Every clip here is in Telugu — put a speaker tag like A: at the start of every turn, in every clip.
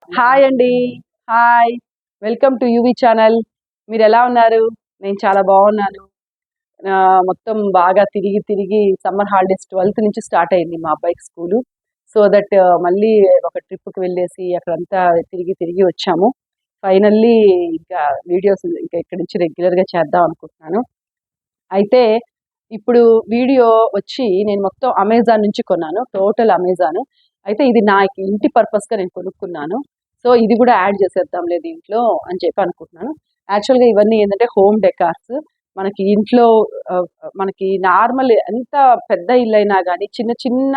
A: హాయ్ అండి. Hi. Welcome to UV channel. మీరెలా ఉన్నారు? నేను చాలా బాగున్నాను. మొత్తం బాగా తిరిగి తిరిగి సమ్మర్ హాలిడేస్ 12th నుంచి స్టార్ట్ అయింది మా అబ్బాయికి స్కూలు. సో దట్ మళ్ళీ ఒక ట్రిప్‌కి వెళ్ళేసి అక్కడంతా తిరిగి తిరిగి వచ్చాము. ఫైనల్లీ ఇంకా వీడియోస్ ఇంకా ఇక్కడి నుంచి రెగ్యులర్‌గా చేద్దాం అనుకుంటున్నాను. అయితే ఇప్పుడు వీడియో వచ్చి నేను మొత్తం అమెజాన్ నుంచి కొన్నాను. Total Amazon. అయితే ఇది నా ఇంటి పర్పస్‌గా నేను కొనుక్కున్నాను. సో ఇది కూడా యాడ్ చేసేద్దాంలే దీంట్లో అని చెప్పి అనుకుంటున్నాను. యాక్చువల్‌గా ఇవన్నీ ఏంటంటే హోమ్ డెకార్స్. మనకి ఇంట్లో మనకి నార్మల్ ఎంత పెద్ద ఇల్లైనా గానీ చిన్న చిన్న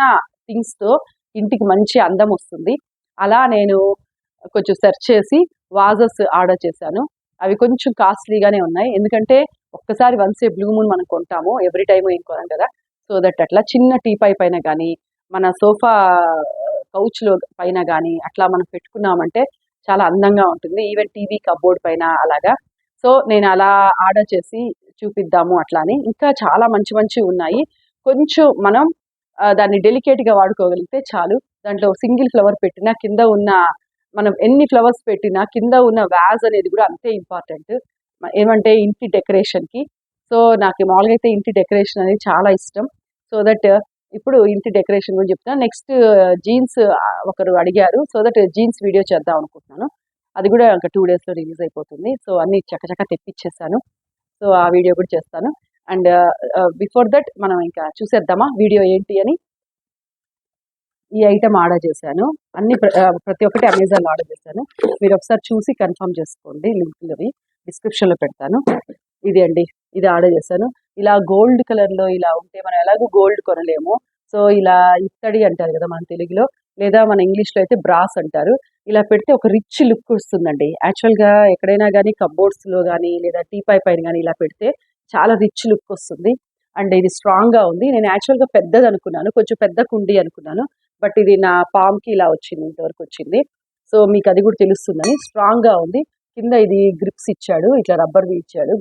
A: థింగ్స్‌తో ఇంటికి మంచి అందం వస్తుంది. అలా నేను కొంచెం సెర్చ్ చేసి వాజెస్ ఆర్డర్ చేశాను. అవి కొంచెం కాస్ట్‌లీగానే ఉన్నాయి. ఎందుకంటే ఒక్కసారి వన్స్ ఏ బ్లూ మూన్ మనం కొంటాము. ఎవ్రీ టైమ్ ఏం కొనం కదా! సో దట్ అట్లా చిన్న టీపాయ్ పైన గానీ, మన సోఫా కౌచ్‌లో పైన గానీ అట్లా మనం పెట్టుకున్నామంటే చాలా అందంగా ఉంటుంది. ఈవెన్ టీవీ కప్‌బోర్డ్ పైన అలాగా. సో నేను అలా ఆర్డర్ చేసి చూపిద్దాము అట్లా అని. ఇంకా చాలా మంచి మంచివి ఉన్నాయి. కొంచెం మనం దాన్ని డెలికేట్‌గా వాడుకోగలిగితే చాలు. దాంట్లో సింగిల్ ఫ్లవర్ పెట్టినా కింద ఉన్న మనం ఎన్ని ఫ్లవర్స్ పెట్టినా కింద ఉన్న వాజ్ అనేది కూడా అంతే ఇంపార్టెంట్. ఏమంటే ఇంటి డెకరేషన్‌కి. సో నాకు మామూలుగా అయితే ఇంటి డెకరేషన్ అనేది చాలా ఇష్టం. సో దట్ ఇప్పుడు ఇంటి డెకరేషన్ గురించి చెప్తున్నా. నెక్స్ట్ జీన్స్ ఒకరు అడిగారు. సో దట్ జీన్స్ వీడియో చేద్దాం అనుకుంటున్నాను. అది కూడా ఇంకా 2 డేస్‌లో రిలీజ్ అయిపోతుంది. సో అన్నీ చకచక తెప్పిచ్చేసాను. సో ఆ వీడియో కూడా చేస్తాను. అండ్ బిఫోర్ దట్ మనం ఇంకా చూసేద్దామా వీడియో ఏంటి అని? ఈ ఐటెమ్ ఆర్డర్ చేశాను. ప్రతి ఒక్కటి అమెజాన్‌లో ఆర్డర్ చేశాను. మీరు ఒకసారి చూసి కన్ఫర్మ్ చేసుకోండి. లింకులవి డిస్క్రిప్షన్‌లో పెడతాను. ఇది అండి. ఇది ఆర్డర్ చేశాను. ఇలా గోల్డ్ కలర్‌లో ఇలా ఉంటే మనం ఎలాగో గోల్డ్ కొనలేము. సో ఇలా ఇత్తడి అంటారు కదా మన తెలుగులో. లేదా మన ఇంగ్లీష్‌లో అయితే బ్రాస్ అంటారు. ఇలా పెడితే ఒక రిచ్ లుక్ వస్తుందండి. యాక్చువల్‌గా ఎక్కడైనా గానీ కప్‌బోర్డ్స్‌లో గానీ లేదా టీపాయ్ పైన గానీ ఇలా పెడితే చాలా రిచ్ లుక్ వస్తుంది. అండ్ ఇది స్ట్రాంగ్‌గా ఉంది. నేను యాక్చువల్‌గా పెద్దదనుకున్నాను. కొంచెం పెద్ద కుండీ అనుకున్నాను. బట్ ఇది నా పామ్‌కి ఇలా వచ్చింది. ఇంతవరకు వచ్చింది. సో మీకు అది కూడా తెలుస్తుందని స్ట్రాంగ్‌గా ఉంది. కింద ఇది గ్రిప్స్ ఇచ్చాడు. ఇట్లా రబ్బర్‌వి ఇచ్చాడు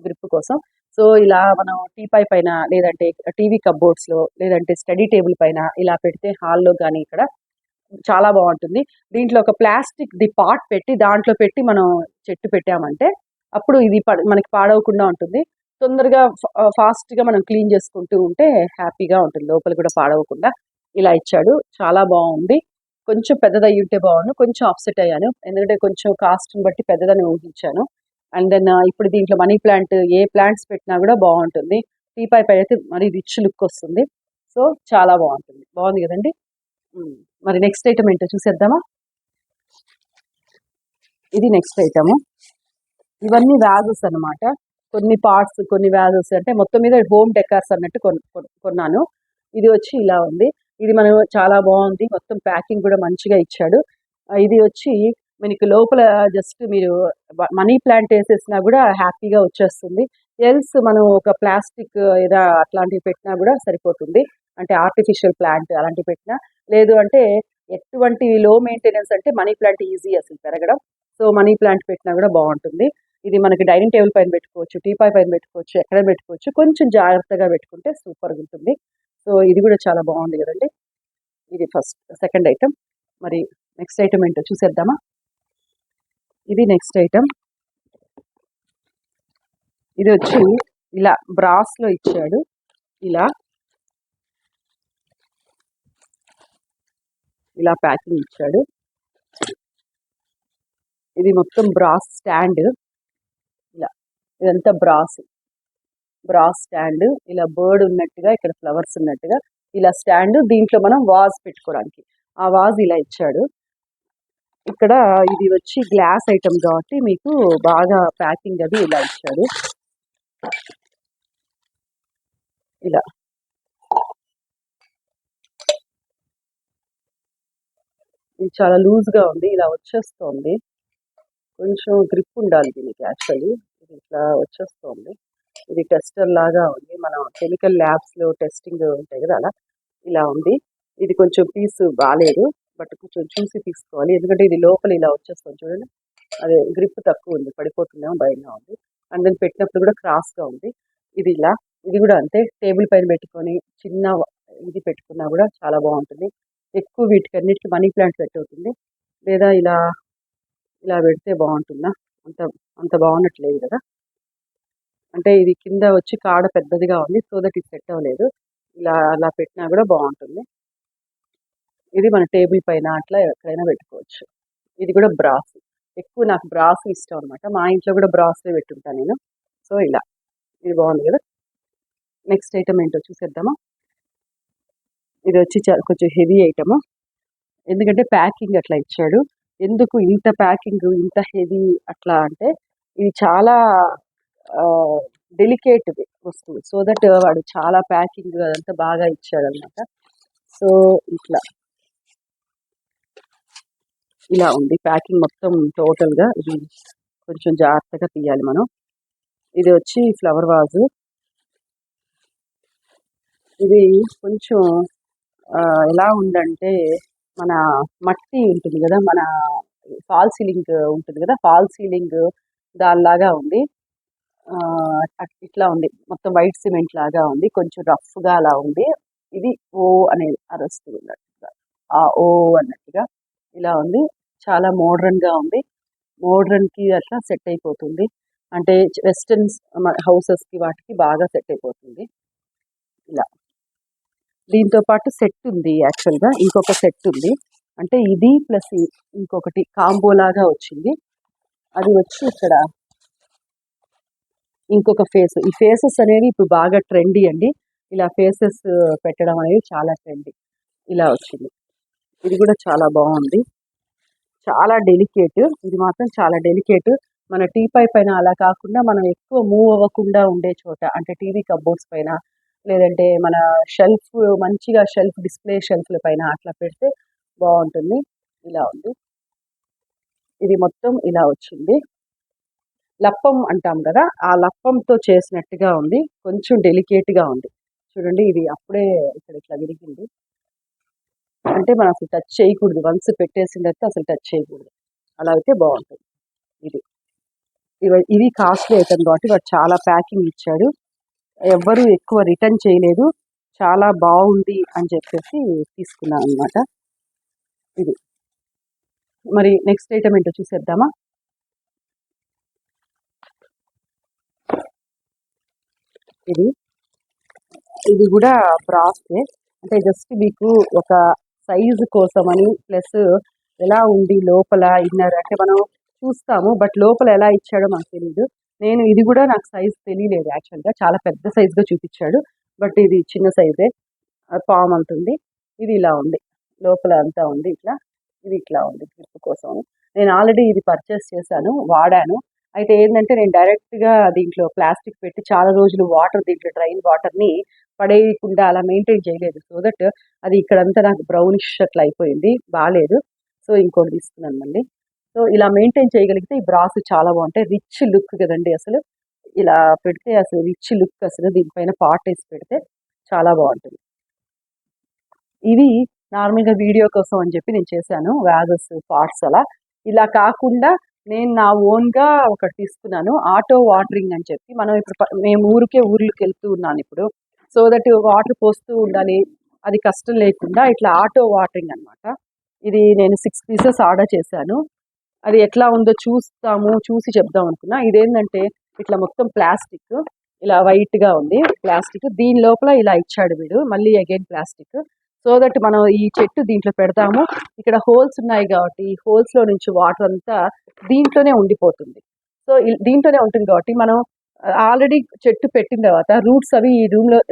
A: గ్రిప్ కోసం. సో ఇలా మనం టీపాయ్ పైన లేదంటే టీవీ కప్‌బోర్డ్స్‌లో లేదంటే స్టడీ టేబుల్ పైన ఇలా పెడితే హాల్‌లో గానీ ఇక్కడ చాలా బావుంటుంది. దీంట్లో ఒక ప్లాస్టిక్‌ది పాట్ పెట్టి దాంట్లో పెట్టి మనం చెట్టు పెట్టామంటే అప్పుడు ఇది మనకి పాడవకుండా ఉంటుంది. తొందరగా ఫాస్ట్‌గా మనం క్లీన్ చేసుకుంటూ ఉంటే హ్యాపీగా ఉంటుంది. లోపల కూడా పాడవకుండా ఇలా ఇచ్చాడు. చాలా బావుంది. కొంచెం పెద్దదయ్యుంటే బావుండు. కొంచెం అప్‌సెట్ అయ్యాను. ఎందుకంటే కొంచెం కాస్ట్‌ని బట్టి పెద్దదని ఊహించాను. అండ్ దెన్ ఇప్పుడు దీంట్లో మనీ ప్లాంట్ ఏ ప్లాంట్స్ పెట్టినా కూడా బావుంటుంది. టీపాయ్ పై అయితే మరీ రిచ్ లుక్ వస్తుంది. సో చాలా బావుంటుంది. బావుంది గదండీ! హ్మ్. మరి నెక్స్ట్ ఐటెమ్ ఏంటో చూసేద్దామా? ఇది నెక్స్ట్ ఐటెము. ఇవన్నీ వాజెస్ అన్నమాట. కొన్ని పాట్స్, కొన్ని వాజెస్ అంటే మొత్తం మీద హోమ్ డెకార్స్ అన్నట్టు కొన్నాను. ఇది వచ్చి ఇలా ఉంది. ఇది మనం చాలా బావుంది. మొత్తం ప్యాకింగ్ కూడా మంచిగా ఇచ్చాడు. ఇది వచ్చి మనకి లోపల జస్ట్ మీరు మనీ ప్లాంట్ ఏసేసినా కూడా హ్యాపీగా వచ్చేస్తుంది. ఎల్స్ మనం ఒక ప్లాస్టిక్ ఏదా అట్లాంటివి పెట్టినా కూడా సరిపోతుంది. అంటే ఆర్టిఫిషియల్ ప్లాంట్ అలాంటివి పెట్టినా, లేదు అంటే ఎటువంటి లో మెయింటెనెన్స్ అంటే మనీ ప్లాంట్ ఈజీ అసలు పెరగడం. సో మనీ ప్లాంట్ పెట్టినా కూడా బావుంటుంది. ఇది మనకి డైనింగ్ టేబుల్ పైన పెట్టుకోవచ్చు, టీపాయ్ పైన పెట్టుకోవచ్చు, ఎక్కడ పెట్టుకోవచ్చు. కొంచెం జాగ్రత్తగా పెట్టుకుంటే సూపర్‌గా ఉంటుంది. సో ఇది కూడా చాలా బావుంది గదండీ! ఇది సెకండ్ ఐటెమ్. మరి నెక్స్ట్ ఐటెమ్ ఏంటో చూసేద్దామా? ఇది నెక్స్ట్ ఐటెమ్. ఇది వచ్చి ఇలా బ్రాస్‌లో ఇచ్చాడు. ఇలా ప్యాకింగ్ ఇచ్చాడు. ఇది మొత్తం బ్రాస్ స్టాండ్. ఇలా ఇదంతా బ్రాస్ స్టాండ్. ఇలా బర్డ్ ఉన్నట్టుగా ఇక్కడ ఫ్లవర్స్ ఉన్నట్టుగా ఇలా స్టాండ్. దీంట్లో మనం వాజ్ పెట్టుకోవడానికి. ఆ వాజ్ ఇలా ఇచ్చాడు. ఇక్కడ ఇది వచ్చి గ్లాస్ ఐటెమ్ కాబట్టి మీకు బాగా ప్యాకింగ్ అది ఇలా ఇచ్చాడు. ఇలా ఇది చాలా లూజ్‌గా ఉంది. ఇలా వచ్చేస్తోంది. కొంచెం గ్రిప్ ఉండాలి దీనికి యాక్చువల్లీ. ఇది ఇట్లా వచ్చేస్తోంది. ఇది టెస్టర్ లాగా ఉంది. మనం కెమికల్ ల్యాబ్స్‌లో టెస్టింగ్ ఉంటాయి కదా! అలా ఇలా ఉంది. ఇది కొంచెం పీస్ బాలేదు. బట్ కొంచెం చూసి తీసుకోవాలి. ఎందుకంటే ఇది లోపల ఇలా వచ్చేస్తుంది చూడండి. అదే గ్రిప్ తక్కువ ఉంది. పడిపోతుందేమో భయంగా ఉంది. అండ్ దెన్ పెట్టినప్పుడు కూడా క్రాస్‌గా ఉంది. ఇది ఇలా. ఇది కూడా అంతే. టేబుల్ పైన పెట్టుకొని చిన్న ఇది పెట్టుకున్నా కూడా చాలా బావుంటుంది. ఎక్కువ వీటికన్నిటికి మనీ ప్లాంట్ సెట్ అవుతుంది. లేదా ఇలా ఇలా పెడితే బాగుంటుందా? అంత అంత బాగున్నట్లేదు కదా. అంటే ఇది కింద వచ్చి కాడ పెద్దదిగా ఉంది, సో దట్ ఇది సెట్ అవ్వలేదు. ఇలా అలా పెట్టినా కూడా బాగుంటుంది. ఇది మన టేబుల్ పైన అట్లా ఎక్కడైనా పెట్టుకోవచ్చు. ఇది కూడా బ్రాస్. ఎక్కువ నాకు బ్రాస్ ఇష్టం అనమాట. మా ఇంట్లో కూడా బ్రాస్లే పెట్టుంటాను నేను. సో ఇలా ఇది బాగుంది కదా. నెక్స్ట్ ఐటమ్ ఏంటో చూసేద్దామా. ఇది వచ్చి కొంచెం హెవీ ఐటమ్, ఎందుకంటే ప్యాకింగ్ అట్లా ఇచ్చాడు. ఎందుకు ఇంత ప్యాకింగ్ ఇంత హెవీ అట్లా అంటే, ఇది చాలా డెలికేట్ వస్తువు, సో దట్ వాడు చాలా ప్యాకింగ్ అదంతా బాగా ఇచ్చాడు అనమాట. సో ఇట్లా ఇలా ఉంది ప్యాకింగ్ మొత్తం టోటల్గా. ఇది కొంచెం జాగ్రత్తగా తీయాలి మనం. ఇది వచ్చి ఫ్లవర్ వాజు. ఇది కొంచెం ఎలా ఉందంటే, మన మట్టి ఉంటుంది కదా, మన ఫాల్ సీలింగ్ ఉంటుంది కదా, ఫాల్ సీలింగ్ దానిలాగా ఉంది. ఇట్లా ఉంది, మొత్తం వైట్ సిమెంట్ లాగా ఉంది, కొంచెం రఫ్గా అలా ఉంది. ఇది ఓ అనేది అరుస్తుంది అన్నట్టుగా, ఆ ఓ అన్నట్టుగా ఇలా ఉంది. చాలా మోడ్రన్గా ఉంది. మోడ్రన్కి అట్లా సెట్ అయిపోతుంది, అంటే వెస్టర్న్ హౌసెస్కి వాటికి బాగా సెట్ అయిపోతుంది ఇలా. దీంతో పాటు సెట్ ఉంది, యాక్చువల్గా ఇంకొక సెట్ ఉంది, అంటే ఇది ప్లస్ ఇంకొకటి కాంబో లాగా వచ్చింది. అది వచ్చి ఇక్కడ ఇంకొక ఫేస్. ఈ ఫేసెస్ అనేవి ఇప్పుడు బాగా ట్రెండీ అండి. ఇలా ఫేసెస్ పెట్టడం అనేది చాలా ట్రెండీ. ఇలా వచ్చింది. ఇది కూడా చాలా బాగుంది, చాలా డెలికేట్. ఇది మాత్రం చాలా డెలికేట్. మన టీపై పైన అలా కాకుండా మనం ఎక్కువ మూవ్ అవ్వకుండా ఉండే చోట, అంటే టీవీ కబోర్డ్స్ పైన, లేదంటే మన షెల్ఫ్, మంచిగా షెల్ఫ్ డిస్ప్లే షెల్ఫ్ల పైన అట్లా పెడితే బాగుంటుంది. ఇలా ఉంది. ఇది మొత్తం ఇలా వచ్చింది. లప్పం అంటాం కదా, ఆ లప్పంతో చేసినట్టుగా ఉంది, కొంచెం డెలికేట్గా ఉంది. చూడండి, ఇది అప్పుడే ఇక్కడ ఇట్లా విరిగింది, అంటే మనం అసలు టచ్ చేయకూడదు. వన్స్ పెట్టేసిన తర్వాత అసలు టచ్ చేయకూడదు, అలా అయితే బాగుంటుంది. ఇది కాస్ట్లీ ఐటమ్ కాబట్టి వాడు చాలా ప్యాకింగ్ ఇచ్చాడు. ఎవ్వరూ ఎక్కువ రిటర్న్ చేయలేదు, చాలా బాగుంది అని చెప్పేసి తీసుకున్నాను అనమాట. ఇది మరి నెక్స్ట్ ఐటమ్ ఏంటో చూసేద్దామా. ఇది కూడా బ్రాస్ే, అంటే జస్ట్ మీకు ఒక సైజు కోసమని, ప్లస్ ఎలా ఉంది లోపల ఇన్నర్ అంటే మనం చూస్తాము, బట్ లోపల ఎలా ఇచ్చాడో మనకు తెలియదు. ఇది కూడా నాకు సైజ్ తెలియలేదు యాక్చువల్గా, చాలా పెద్ద సైజుగా చూపించాడు, బట్ ఇది చిన్న సైజే, పామ్ అంటుంది. ఇది ఇలా ఉంది, లోపల అంతా ఉంది ఇట్లా. ఇది ఇట్లా ఉంది గ్రిప్ కోసం. నేను ఆల్రెడీ ఇది పర్చేస్ చేశాను, వాడాను. అయితే ఏంటంటే, నేను డైరెక్ట్గా దీంట్లో ప్లాస్టిక్ పెట్టి చాలా రోజులు వాటర్, దీంట్లో డ్రైన్ వాటర్ని పడేయకుండా అలా మెయింటైన్ చేయలేదు, సో దట్ అది ఇక్కడంతా నాకు బ్రౌనిష్ అట్లా అయిపోయింది, బాగాలేదు. సో ఇంకోటి తీసుకున్నాను మళ్ళీ. సో ఇలా మెయింటైన్ చేయగలిగితే ఈ బ్రాస్ చాలా బాగుంటాయి. రిచ్ లుక్ కదండి అసలు, ఇలా పెడితే అసలు రిచ్ లుక్. అసలు దీనిపైన పాట్ వేసి పెడితే చాలా బాగుంటుంది. ఇవి నార్మల్గా వీడియో కోసం అని చెప్పి నేను చేశాను, వ్యాజెస్ పార్ట్స్ అలా. ఇలా కాకుండా నేను నా ఓన్గా ఒకటి తీసుకున్నాను, ఆటో వాటరింగ్ అని చెప్పి. మనం ఇప్పుడు మేము ఊర్లకు వెళ్తూ ఉన్నాను ఇప్పుడు, సో దట్ వాటర్ పోస్తూ ఉండాలి, అది కష్టం లేకుండా ఇట్లా ఆటో వాటరింగ్ అనమాట. ఇది నేను 6 పీసెస్ ఆర్డర్ చేశాను. అది ఎట్లా ఉందో చూసి చెప్దాం అనుకున్నా. ఇదేంటంటే ఇట్లా మొత్తం ప్లాస్టిక్, ఇలా వైట్గా ఉంది ప్లాస్టిక్, దీని లోపల ఇలా ఇచ్చాడు వీడు, మళ్ళీ అగైన్ ప్లాస్టిక్, సో దట్ మనం ఈ చెట్టు దీంట్లో పెడతాము. ఇక్కడ హోల్స్ ఉన్నాయి కాబట్టి ఈ హోల్స్లో నుంచి వాటర్ అంతా దీంట్లోనే ఉండిపోతుంది. సో దీంట్లోనే ఉంటుంది కాబట్టి మనం ఆల్రెడీ చెట్టు పెట్టిన తర్వాత రూట్స్ అవి ఈ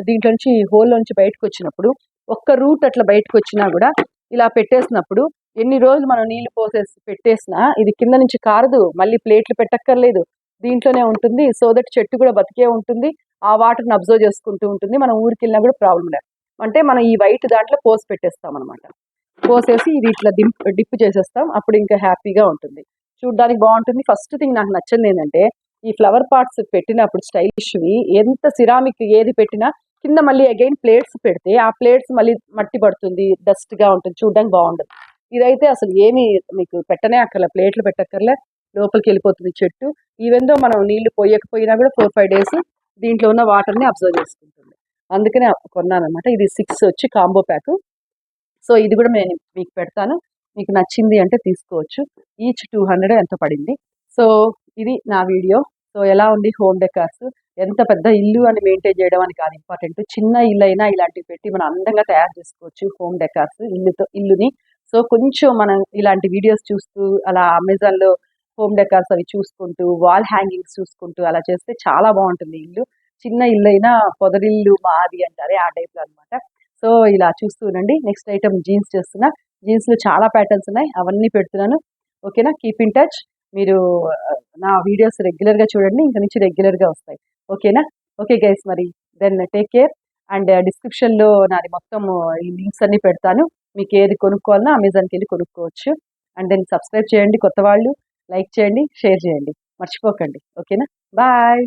A: దీంట్లో నుంచి హోల్లో నుంచి బయటకు వచ్చినప్పుడు, ఒక్క రూట్ అట్లా బయటకు వచ్చినా కూడా ఇలా పెట్టేసినప్పుడు ఎన్ని రోజులు మనం నీళ్లు పోసేసి పెట్టేసినా ఇది కింద నుంచి కారదు, మళ్ళీ ప్లేట్లు పెట్టక్కర్లేదు, దీంట్లోనే ఉంటుంది. సో దట్ చెట్టు కూడా బతికే ఉంటుంది, ఆ వాటర్ని అబ్జర్వ్ చేసుకుంటూ ఉంటుంది. మనం ఊరికి వెళ్ళినా కూడా ప్రాబ్లం లేదు. అంటే మనం ఈ వైట్ దాంట్లో పోసి పెట్టేస్తాం అనమాట, పోసేసి ఇది ఇట్లా డిప్ చేసేస్తాం, అప్పుడు ఇంకా హ్యాపీగా ఉంటుంది, చూడ్డానికి బాగుంటుంది. ఫస్ట్ థింగ్ నాకు నచ్చింది ఏంటంటే, ఈ ఫ్లవర్ పాట్స్ పెట్టినప్పుడు స్టైలిష్వి, ఎంత సిరామిక్ ఏది పెట్టినా కింద మళ్ళీ అగైన్ ప్లేట్స్ పెడితే ఆ ప్లేట్స్ మళ్ళీ మట్టి పడుతుంది, డస్ట్గా ఉంటుంది, చూడడానికి బాగుంటుంది. ఇదైతే అసలు ఏమి మీకు పెట్టనే అక్కర్లే, ప్లేట్లు పెట్టక్కర్లే, లోపలికి వెళ్ళిపోతుంది చెట్టు. ఈవెన్ దో మనం నీళ్లు పోయకపోయినా కూడా 4-5 డేస్ దీంట్లో ఉన్న వాటర్ని అబ్జర్వ్ చేసుకుంటుంది. అందుకనే కొన్నాను అనమాట. ఇది 6 వచ్చి కాంబో ప్యాక్. సో ఇది కూడా నేను మీకు పెడతాను, మీకు నచ్చింది అంటే తీసుకోవచ్చు. ఈచ్ 200 ఎంతో పడింది. సో ఇది నా వీడియో. సో ఎలా ఉంది హోమ్ డెకార్స్, ఎంత పెద్ద ఇల్లు అని మెయింటైన్ చేయడం అని కాదు ఇంపార్టెంట్. చిన్న ఇల్లు అయినా ఇలాంటివి పెట్టి మనం అందంగా తయారు చేసుకోవచ్చు హోమ్ డెకార్స్ ఇల్లుని. సో కొంచెం మనం ఇలాంటి వీడియోస్ చూస్తూ అలా అమెజాన్లో హోమ్ డెకార్స్ అవి చూసుకుంటూ వాల్ హ్యాంగింగ్స్ చూసుకుంటూ అలా చేస్తే చాలా బాగుంటుంది ఇల్లు. చిన్న ఇల్లు అయినా పొదరిల్లు మాది అంటారే ఆ టైప్లో అనమాట. సో ఇలా చూస్తూ ఉండండి. నెక్స్ట్ ఐటమ్ జీన్స్ చేస్తున్నా. జీన్స్లో చాలా ప్యాటర్న్స్ ఉన్నాయి, అవన్నీ పెడుతున్నాను. ఓకేనా, కీప్ ఇన్ టచ్. మీరు నా వీడియోస్ రెగ్యులర్గా చూడండి, ఇంక నుంచి రెగ్యులర్గా వస్తాయి. ఓకేనా? ఓకే గైస్, మరి దెన్ టేక్ కేర్. అండ్ డిస్క్రిప్షన్లో నాది మొత్తం ఈ లింక్స్ అన్ని పెడతాను. మీకు ఏది కొనుక్కోవాలన్నా అమెజాన్కి వెళ్ళి కొనుక్కోవచ్చు. అండ్ దెన్ సబ్స్క్రైబ్ చేయండి కొత్త వాళ్ళు, లైక్ చేయండి, షేర్ చేయండి, మర్చిపోకండి. ఓకేనా? బాయ్.